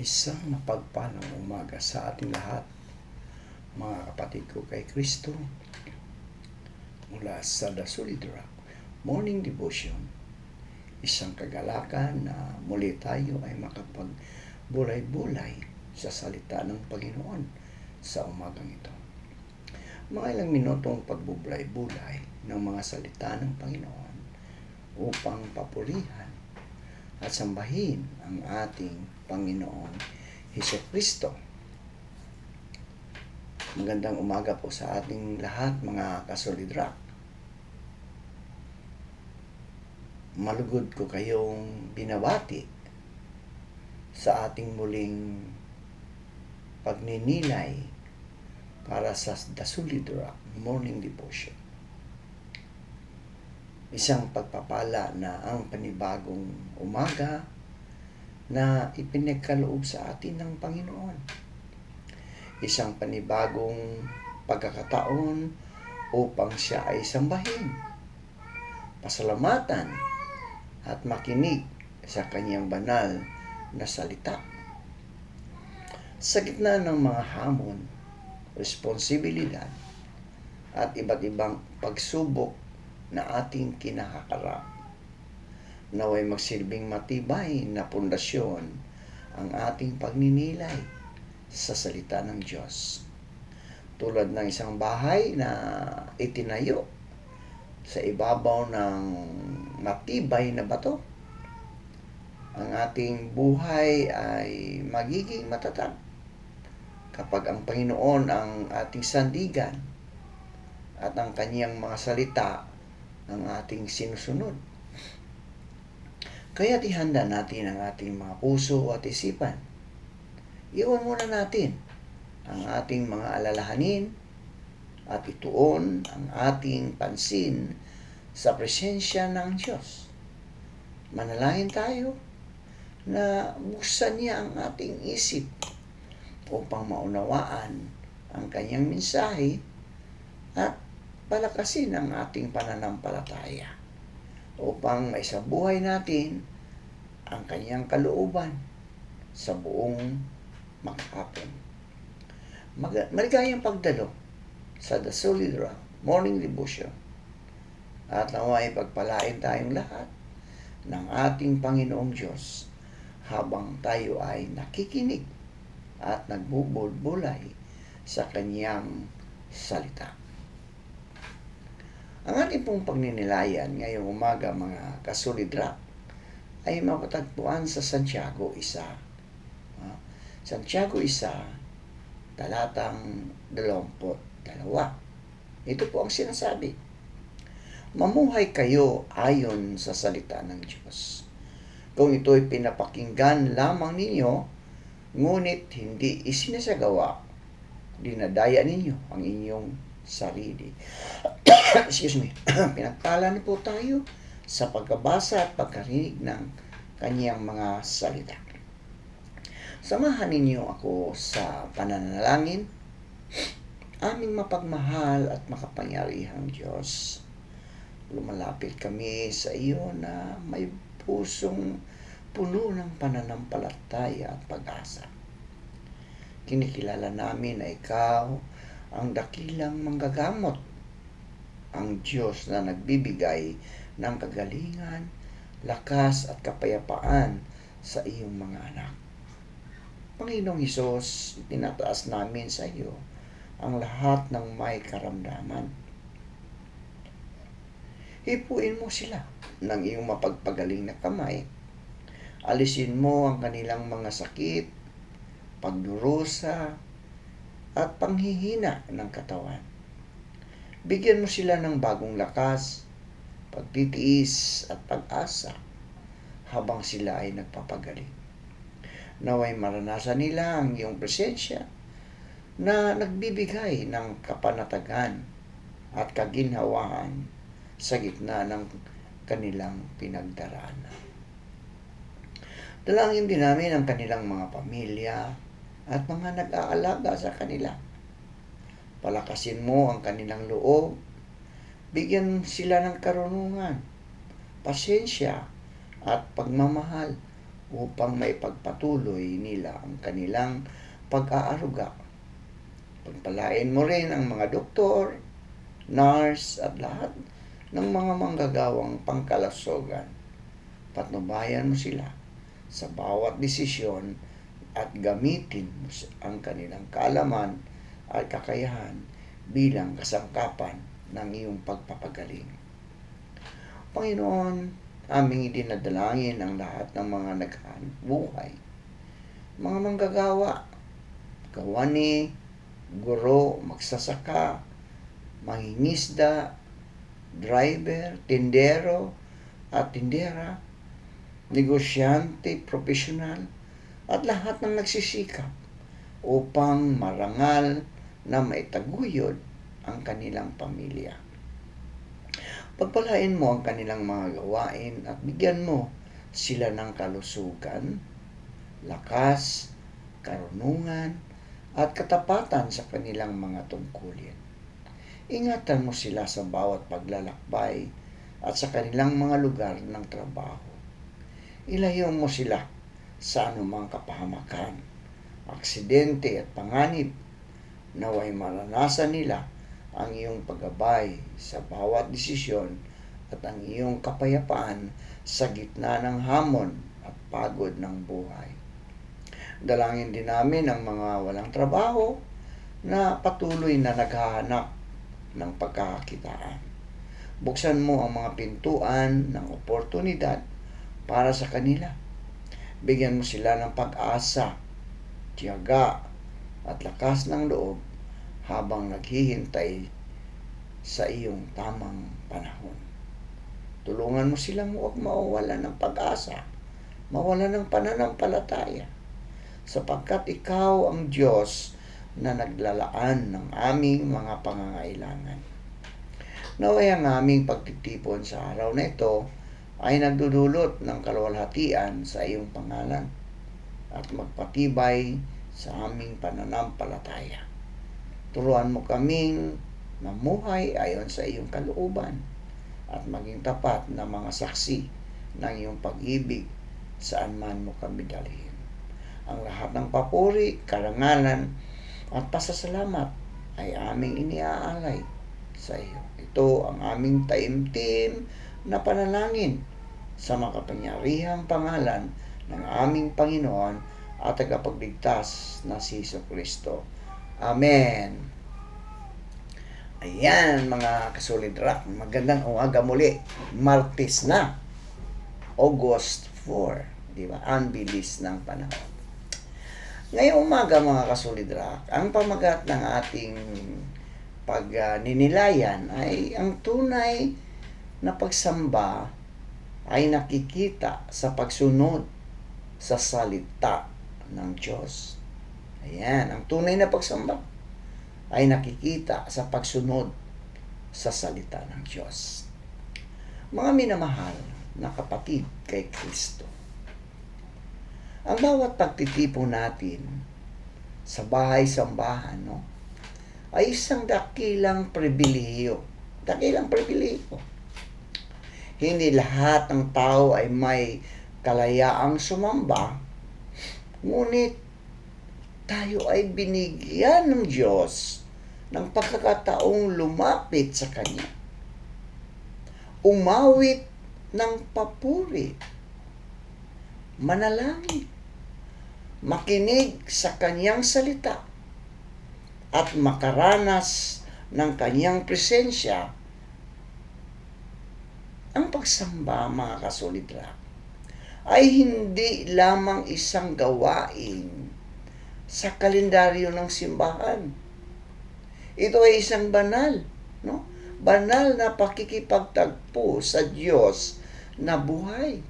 Isang mapagpalang umaga sa ating lahat, mga kapatid ko kay Kristo, mula sa The Solid Rock Morning Devotion. Isang kagalakan na muli tayo ay makapagbulay-bulay sa salita ng Panginoon sa umagang ito. Mga ilang minutong pagbubulay-bulay ng mga salita ng Panginoon upang papurihan at sambahin ang ating Panginoong Hesukristo. Magandang umaga po sa ating lahat, mga ka-Solid Rock. Malugod ko kayong binabati sa ating muling pagninilay para sa The Solid Rock Morning Devotion. Isang pagpapala na ang panibagong umaga na ipinagkaloob sa atin ng Panginoon. Isang panibagong pagkakataon upang siya ay sambahin, pasalamatan at makinig sa kanyang banal na salita. Sa gitna ng mga hamon, responsibilidad at iba't ibang pagsubok na ating kinakaharap, naway magsilbing matibay na pundasyon ang ating pagninilay sa salita ng Diyos. Tulad ng isang bahay na itinayo sa ibabaw ng matibay na bato, ang ating buhay ay magiging matatag kapag ang Panginoon ang ating sandigan at ang kanyang mga salita ang ating sinusunod. Kaya't ihanda natin ang ating mga puso at isipan. Iwan muna natin ang ating mga alalahanin at ituon ang ating pansin sa presensya ng Diyos. Manalangin tayo na buksan niya ang ating isip upang maunawaan ang kanyang mensahe at palakasin ang ating pananampalataya upang maisabuhay natin ang kanyang kalooban sa buong maghapon. Maligayang pagdalo sa The Solid Rock Morning Devotion at naway pagpalain tayong lahat ng ating Panginoong Diyos habang tayo ay nakikinig at nagbubulbulay sa kanyang salita. Ang ating pong pagninilayan ngayong umaga, mga ka-Solid Rock, ay mapatagpuan sa Santiago 1. Santiago 1, talatang 22. Ito po ang sinasabi: mamuhay kayo ayon sa salita ng Diyos. Kung ito'y pinapakinggan lamang ninyo, ngunit hindi isinasagawa, dinadaya ninyo ang inyong sarili. Excuse me. Pinagpala na po tayo sa pagkabasa at pagkarinig ng kanyang mga salita. Samahan ninyo ako sa pananalangin. Aming mapagmahal at makapangyarihang Diyos, lumalapit kami sa iyo na may pusong puno ng pananampalataya at pag-asa. Kinikilala namin na ikaw ang dakilang manggagamot, ang Diyos na nagbibigay ng kagalingan, lakas at kapayapaan sa iyong mga anak. Panginoong Hesus, itinataas namin sa iyo ang lahat ng may karamdaman. Hipuin mo sila ng iyong mapagpagaling na kamay. Alisin mo ang kanilang mga sakit, pagdurusa, at panghihina ng katawan. Bigyan mo sila ng bagong lakas, pagtitiis at pag-asa habang sila ay nagpapagaling. Naway maranasan nila ang iyong presensya na nagbibigay ng kapanatagan at kaginhawaan sa gitna ng kanilang pinagdaraanan. Dalangin din namin ang kanilang mga pamilya at mga nag-aalaga sa kanila. Palakasin mo ang kanilang loob, bigyan sila ng karunungan, pasensya at pagmamahal upang maipagpatuloy nila ang kanilang pag-aaruga. Pagpalain mo rin ang mga doktor, nurse at lahat ng mga manggagawang pangkalusugan. Patnubayan mo sila sa bawat desisyon at gamitin mo ang kanilang kaalaman at kakayahan bilang kasangkapan ng iyong pagpapagaling. Panginoon, aming idinadalangin ang lahat ng mga naghahanap buhay, mga manggagawa, gawani, guro, magsasaka, mangingisda, driver, tindero at tindera, negosyante, profesional, at lahat ng nagsisikap upang marangal na maitaguyod ang kanilang pamilya. Pagpalain mo ang kanilang mga gawain at bigyan mo sila ng kalusugan, lakas, karunungan, at katapatan sa kanilang mga tungkulin. Ingatan mo sila sa bawat paglalakbay at sa kanilang mga lugar ng trabaho. Ilayo mo sila sa anumang kapahamakan, aksidente at panganib. Naway maranasan nila ang iyong paggabay sa bawat desisyon at ang iyong kapayapaan sa gitna ng hamon at pagod ng buhay. Dalangin din namin ang mga walang trabaho na patuloy na naghahanap ng pagkakakitaan. Buksan mo ang mga pintuan ng oportunidad para sa kanila. Bigyan mo sila ng pag-asa, tiyaga at lakas ng loob habang naghihintay sa iyong tamang panahon. Tulungan mo silang huwag mawawala ng pag-asa, mawala ng pananampalataya, sapagkat ikaw ang Diyos na naglalaan ng aming mga pangangailangan. Naway ang aming pagtitipon sa araw na ito ay nagdudulot ng kaluwalhatian sa iyong pangalan at magpatibay sa aming pananampalataya. Turuan mo kaming mamuhay ayon sa iyong kalooban at maging tapat na mga saksi ng iyong pag-ibig saan man mo kami dalhin. Ang lahat ng papuri, karangalan, at pasasalamat ay aming iniaalay sa iyo. Ito ang aming taimtim na panalangin sa makapangyarihang pangalan ng aming Panginoon at tagapagligtas na si Jesucristo. Amen. Ayan mga kasolid rock, magandang umaga muli. Martes na, August 4, di ba? Ang bilis ng panahon. Ngayong umaga mga kasolid rock, ang pamagat ng ating pagninilayan ay ang tunay na pagsamba ay nakikita sa pagsunod sa salita ng Diyos. Ayan, ang tunay na pagsamba ay nakikita sa pagsunod sa salita ng Diyos. Mga minamahal na kapatid kay Kristo, ang bawat pagtitipon natin sa bahay-sambahan, ay isang dakilang pribilehiyo. Dakilang pribilehiyo. Hindi lahat ng tao ay may kalayaang sumamba, ngunit tayo ay binigyan ng Diyos ng pagkakataong lumapit sa Kanya. Umawit ng papuri, manalangin, makinig sa Kanyang salita, at makaranas ng Kanyang presensya. Ang pagsamba, mga kasolidra, ay hindi lamang isang gawain sa kalendaryo ng simbahan. Ito ay isang banal, banal na pakikipagtagpo sa Diyos na buhay.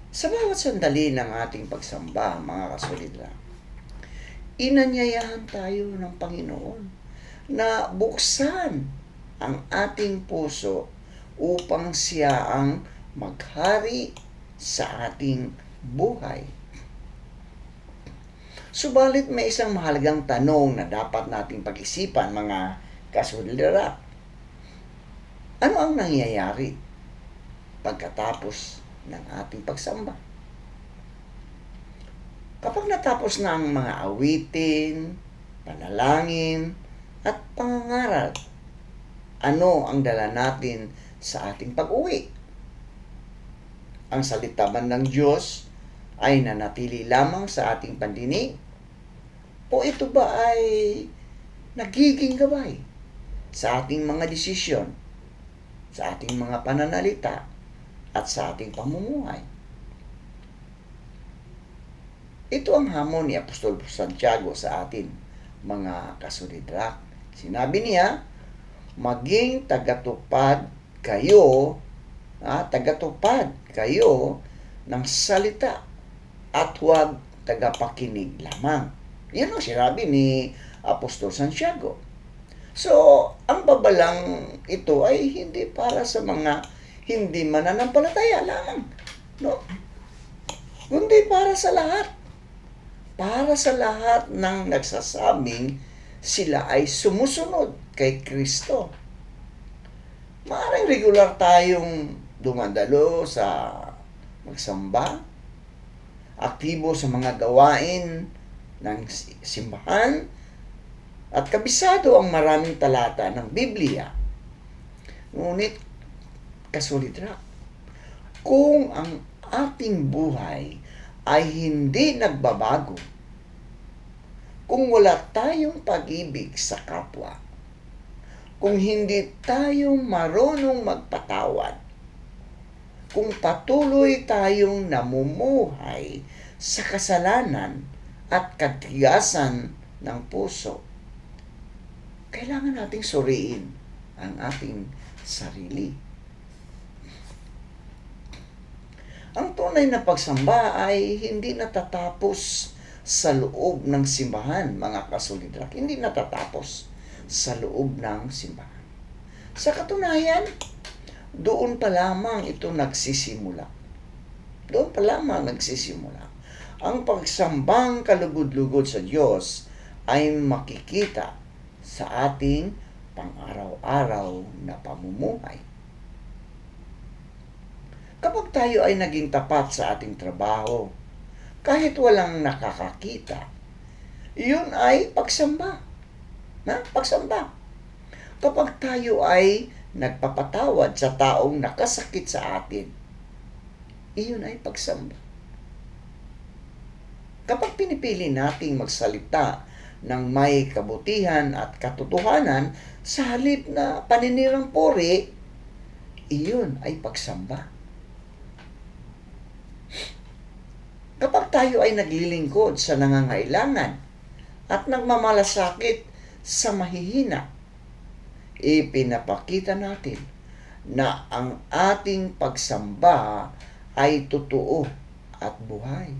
Sa bawat sandali ng ating pagsamba, mga kasolidra, inanyayahan tayo ng Panginoon na buksan ang ating puso upang siya ang maghari sa ating buhay. Subalit may isang mahalagang tanong na dapat nating pag-isipan, mga kasolidra. Ano ang nangyayari pagkatapos ng ating pagsamba? Kapag natapos na ang mga awitin, panalangin, at pangangaral, ano ang dala natin sa ating pag-uwi? Ang salita ba ng Diyos ay nanatili lamang sa ating pandinig? O ito ba ay nagiging gabay sa ating mga desisyon, sa ating mga pananalita, at sa ating pamumuhay? Ito ang hamon ni Apostol Santiago sa atin, mga kasulidrak. Sinabi niya, maging tagatupad kayo ng salita at huwag tagapakinig lamang. Yan ang sinabi ni Apostol Santiago. So, ang babalang ito ay hindi para sa mga hindi mananampalataya lamang, no? Kundi para sa lahat. Para sa lahat ng nagsasabing sila ay sumusunod kay Kristo. Maaaring regular tayong dumadalo sa magsamba, aktibo sa mga gawain ng simbahan, at kabisado ang maraming talata ng Biblia. Ngunit, kasulidrak, kung ang ating buhay ay hindi nagbabago, kung wala tayong pag-ibig sa kapwa, kung hindi tayo marunong magpatawad, kung patuloy tayong namumuhay sa kasalanan at katigasan ng puso, kailangan nating suriin ang ating sarili. Ang tunay na pagsamba ay hindi natatapos sa loob ng simbahan, mga kasulidrak. Hindi natatapos sa loob ng simbahan. Sa katunayan, doon pa lamang ito nagsisimula. Doon pa lamang nagsisimula. Ang pagsambang kalugod-lugod sa Diyos ay makikita sa ating pang-araw-araw na pamumuhay. Kapag tayo ay naging tapat sa ating trabaho, kahit walang nakakakita, iyon ay pagsamba. Pagsamba. Kapag tayo ay nagpapatawad sa taong nakasakit sa atin, iyon ay pagsamba. Kapag pinipili nating magsalita ng may kabutihan at katotohanan sa halip na paninirang puri, iyon ay pagsamba. Kapag tayo ay naglilingkod sa nangangailangan at nagmamalasakit sa mahihina, ipinapakita natin na ang ating pagsamba ay totoo at buhay.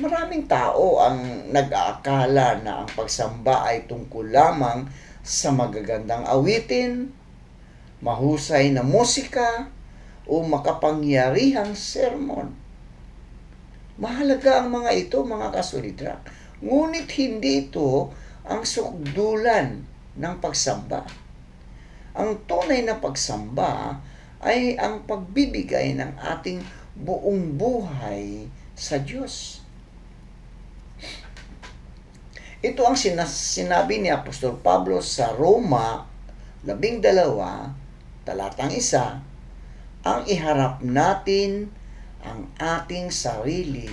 Maraming tao ang nag-aakala na ang pagsamba ay tungkol lamang sa magagandang awitin, mahusay na musika, o makapangyarihang sermon. Mahalaga ang mga ito, mga kasulidrak. Ngunit hindi ito ang sukdulan ng pagsamba. Ang tunay na pagsamba ay ang pagbibigay ng ating buong buhay sa Diyos. Ito ang sinabi ni Apostol Pablo sa Roma 12, talatang 1, ang iharap natin ang ating sarili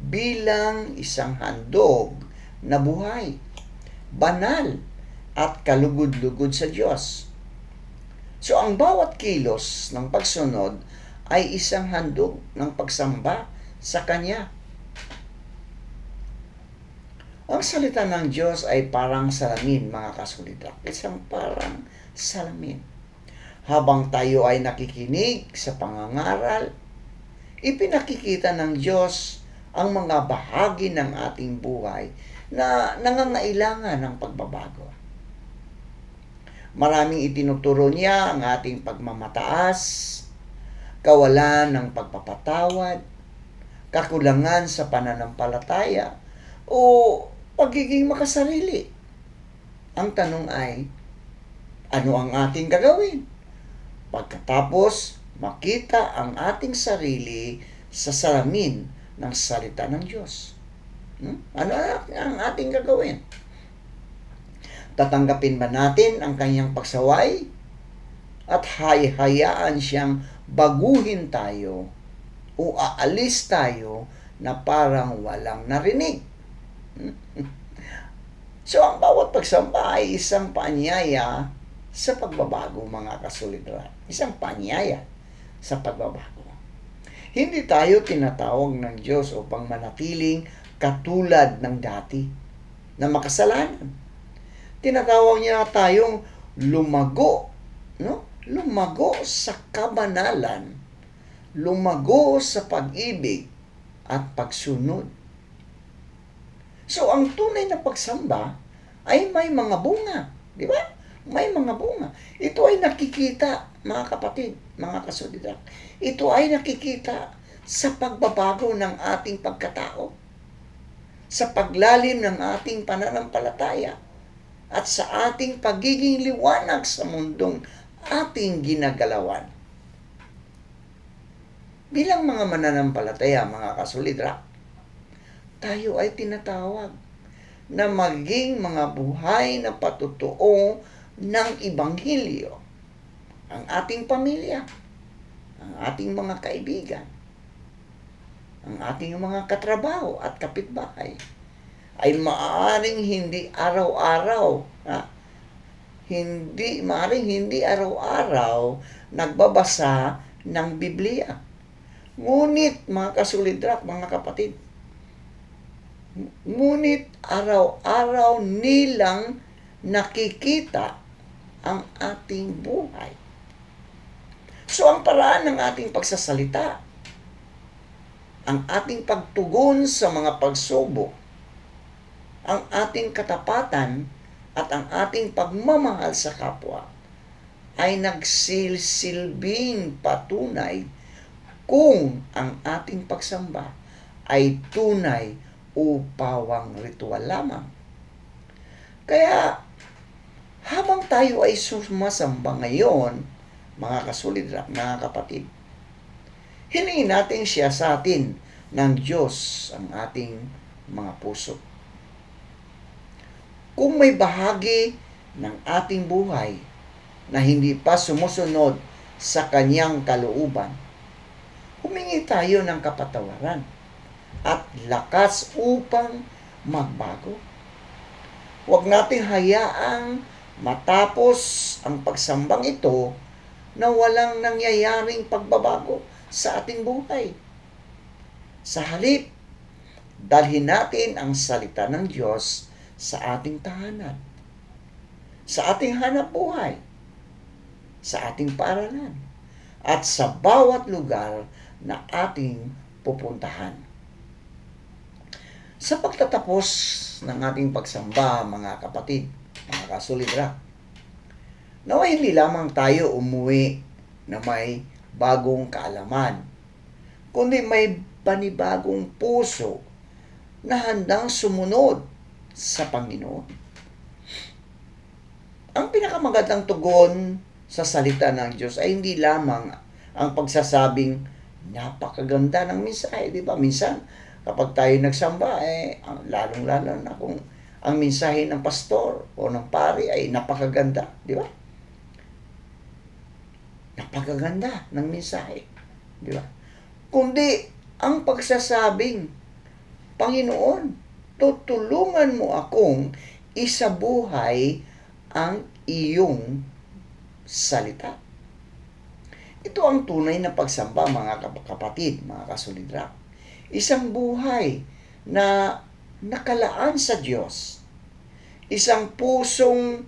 bilang isang handog na buhay, banal at kalugod-lugod sa Diyos. So ang bawat kilos ng pagsunod ay isang handog ng pagsamba sa Kanya. Ang salita ng Diyos ay parang salamin, mga kasulidrak. Isang parang salamin. Habang tayo ay nakikinig sa pangangaral, ipinakikita ng Diyos ang mga bahagi ng ating buhay na nangangailangan ng pagbabago. Maraming itinuturo niya ang ating pagmamataas, kawalan ng pagpapatawad, kakulangan sa pananampalataya, o pagiging makasarili. Ang tanong ay, ano ang ating gagawin? Pagkatapos makita ang ating sarili sa salamin ng salita ng Diyos. Ano ang ating gagawin? Tatanggapin ba natin ang kanyang pagsaway at hayaan siyang baguhin tayo o aalis tayo na parang walang narinig? So, ang bawat pagsamba ay isang paanyaya sa pagbabago, mga kasolidad. Isang paanyaya sa pagbabago. Hindi tayo tinatawag ng Diyos upang manatiling katulad ng dati na makasalanan. Tinatawag niya tayong lumago, no? Lumago sa kabanalan, lumago sa pag-ibig at pagsunod. So, ang tunay na pagsamba ay may mga bunga, di ba? May mga bunga. Ito ay nakikita, mga kapatid, mga kasolidad. Ito ay nakikita sa pagbabago ng ating pagkatao, sa paglalim ng ating pananampalataya, at sa ating pagiging liwanag sa mundong ating ginagalawan. Bilang mga mananampalataya, mga kasolidad, tayo ay tinatawag na maging mga buhay na patutuo ng Ibanghilyo. Ang ating pamilya, ang ating mga kaibigan, ang ating mga katrabaho at kapitbahay ay maaaring hindi araw-araw, hindi araw-araw nagbabasa ng Biblia. Ngunit, mga kasolidad, mga kapatid, ngunit araw-araw nilang nakikita ang ating buhay. So, ang paraan ng ating pagsasalita, ang ating pagtugon sa mga pagsubok, ang ating katapatan, at ang ating pagmamahal sa kapwa, ay nagsilsilbing patunay kung ang ating pagsamba ay tunay o pawang ritual lamang. Kaya, habang tayo ay sumasamba ngayon, mga kasolidad, mga kapatid, hilingin natin siya sa atin ng Diyos ang ating mga puso. Kung may bahagi ng ating buhay na hindi pa sumusunod sa kanyang kalooban, humingi tayo ng kapatawaran at lakas upang magbago. Huwag nating hayaang matapos ang pagsambang ito na walang nangyayaring pagbabago sa ating buhay. Sa halip, dalhin natin ang salita ng Diyos sa ating tahanan, sa ating hanap buhay, sa ating paaralan, at sa bawat lugar na ating pupuntahan. Sa pagtatapos ng ating pagsamba, mga kapatid, mga kasolidad, naway hindi lamang tayo umuwi na may bagong kaalaman, kundi may panibagong puso na handang sumunod sa Panginoon. Ang pinakamagandang tugon sa salita ng Diyos ay hindi lamang ang pagsasabing napakaganda ng mensahe, di ba? Minsan, kapag tayo nagsamba, lalong-lalo na kung ang mensahe ng pastor o ng pari ay napakaganda, di ba? Napakaganda ng mensahe, di ba? Kundi ang pagsasabing, Panginoon, tutulungan mo akong isabuhay ang iyong salita. Ito ang tunay na pagsamba, mga kapatid, mga kasolidad. Isang buhay na nakalaan sa Diyos. Isang pusong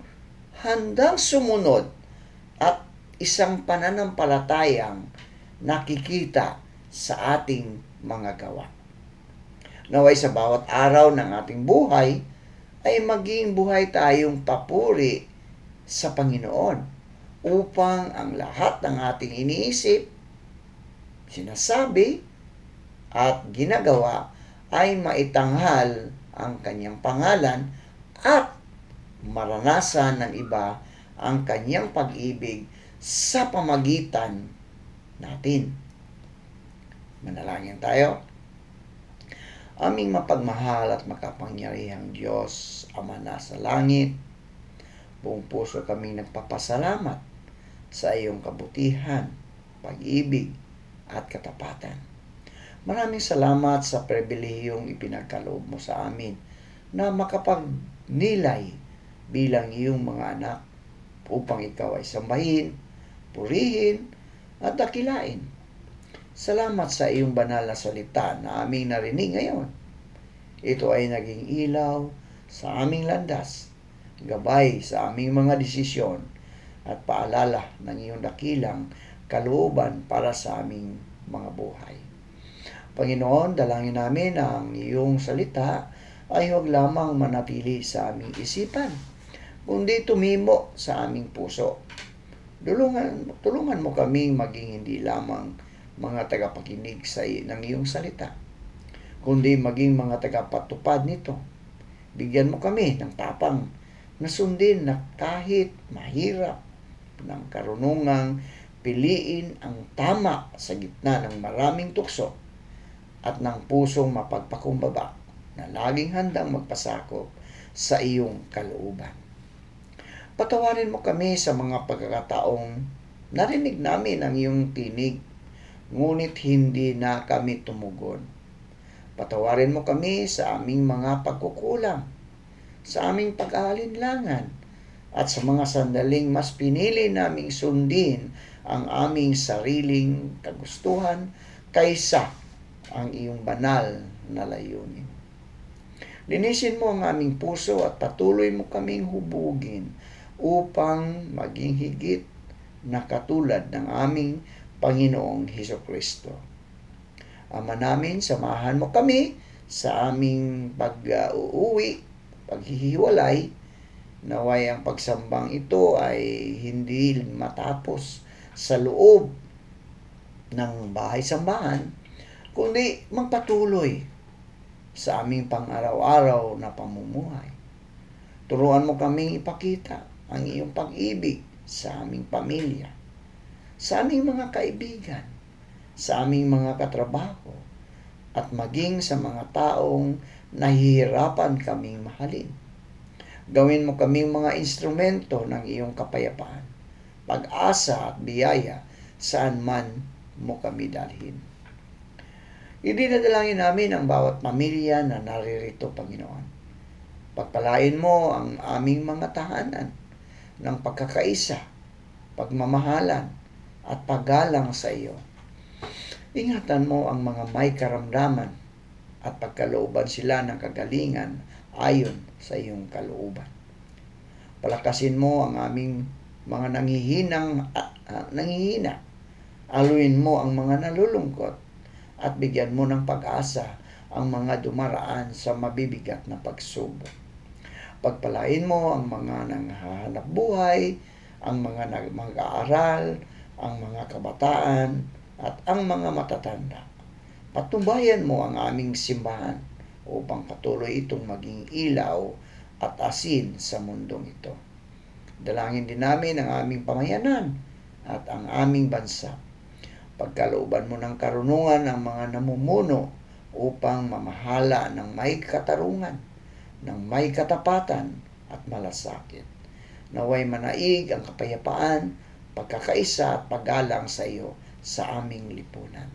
handang sumunod at isang pananampalatayang nakikita sa ating mga gawa. Naway sa bawat araw ng ating buhay ay maging buhay tayong papuri sa Panginoon upang ang lahat ng ating iniisip, sinasabi at ginagawa ay maitanghal ang kanyang pangalan at maranasan ng iba ang kanyang pag-ibig sa pamagitan natin. Manalangin tayo. Aming mapagmahal at makapangyarihang Diyos, Ama na sa langit, buong puso kaming nagpapasalamat sa iyong kabutihan, pag-ibig, at katapatan. Maraming salamat sa pribilehiyong ipinagkaloob mo sa amin na makapagnilay bilang iyong mga anak upang ikaw ay sambahin, purihin, at dakilain. Salamat sa iyong banal na salita na aming narinig ngayon. Ito ay naging ilaw sa aming landas, gabay sa aming mga desisyon, at paalala ng iyong dakilang kalooban para sa aming mga buhay. Panginoon, dalangin namin ang iyong salita ay huwag lamang manatili sa aming isipan, kundi tumimo sa aming puso. Tulungan mo kaming maging hindi lamang mga tagapakinig ng iyong salita, kundi maging mga tagapatupad nito. Bigyan mo kami ng tapang na sundin na kahit mahirap, ng karunungang piliin ang tama sa gitna ng maraming tukso at ng pusong mapagpakumbaba na laging handang magpasakop sa iyong kalooban. Patawarin mo kami sa mga pagkakataong narinig namin ang iyong tinig, ngunit hindi na kami tumugon. Patawarin mo kami sa aming mga pagkukulang, sa aming pag-aalinlangan, at sa mga sandaling mas pinili naming sundin ang aming sariling kagustuhan kaysa ang iyong banal na layunin. Linisin mo ang aming puso at patuloy mo kaming hubugin upang maging higit na katulad ng aming Panginoong Hesukristo. Ama namin, samahan mo kami sa aming pag-uuwi, paghihiwalay. Naway ang pagsambang ito ay hindi matapos sa loob ng bahay-sambahan, kundi magpatuloy sa aming pang-araw-araw na pamumuhay. Turuan mo kaming ipakita ang iyong pag-ibig sa aming pamilya, sa aming mga kaibigan, sa aming mga katrabaho, at maging sa mga taong nahihirapan kaming mahalin. Gawin mo kaming mga instrumento ng iyong kapayapaan, pag-asa at biyaya saan man mo kami dalhin. Idinadalangin namin ang bawat pamilya na naririto, Panginoon. Pagpalain mo ang aming mga tahanan ng pagkakaisa, pagmamahalan, at paggalang sa iyo. Ingatan mo ang mga may karamdaman at pagkalooban sila ng kagalingan ayon sa iyong kalooban. Palakasin mo ang aming mga nanghihina. Aluin mo ang mga nalulungkot at bigyan mo ng pag-asa ang mga dumaraan sa mabibigat na pagsubok. Pagpalain mo ang mga nanghahanap buhay, ang mga mag-aaral, ang mga kabataan, at ang mga matatanda. Patnubayan mo ang aming simbahan upang patuloy itong maging ilaw at asin sa mundong ito. Dalangin din namin ang aming pamayanan at ang aming bansa. Pagkalooban mo ng karunungan ang mga namumuno upang mamahala ng may katarungan, ng may katapatan at malasakit. Naway manaig ang kapayapaan, pagkakaisa at paggalang sa iyo sa aming lipunan.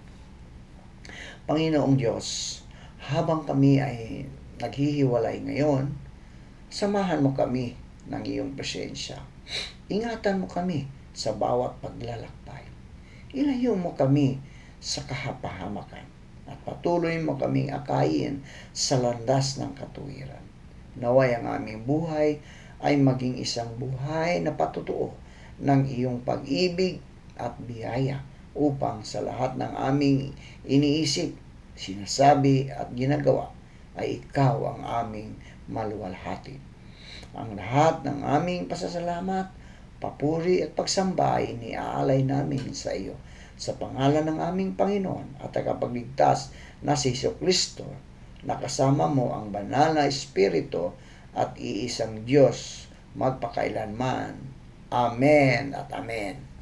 Panginoong Diyos, habang kami ay naghihiwalay ngayon, samahan mo kami ng iyong presensya. Ingatan mo kami sa bawat paglalakbay. Ilayo mo kami sa kahapahamakan at patuloy mo kaming akayin sa landas ng katuwiran. Naway ang aming buhay ay maging isang buhay na patutuo ng iyong pag-ibig at biyaya upang sa lahat ng aming iniisip, sinasabi at ginagawa ay ikaw ang aming maluwalhati. Ang lahat ng aming pasasalamat, papuri at pagsamba ay iniaalay namin sa iyo sa pangalan ng aming Panginoon at tagapagligtas na si Hesukristo, na kasama mo ang banal na Espiritu at iisang Diyos magpakailanman. Amen at amen.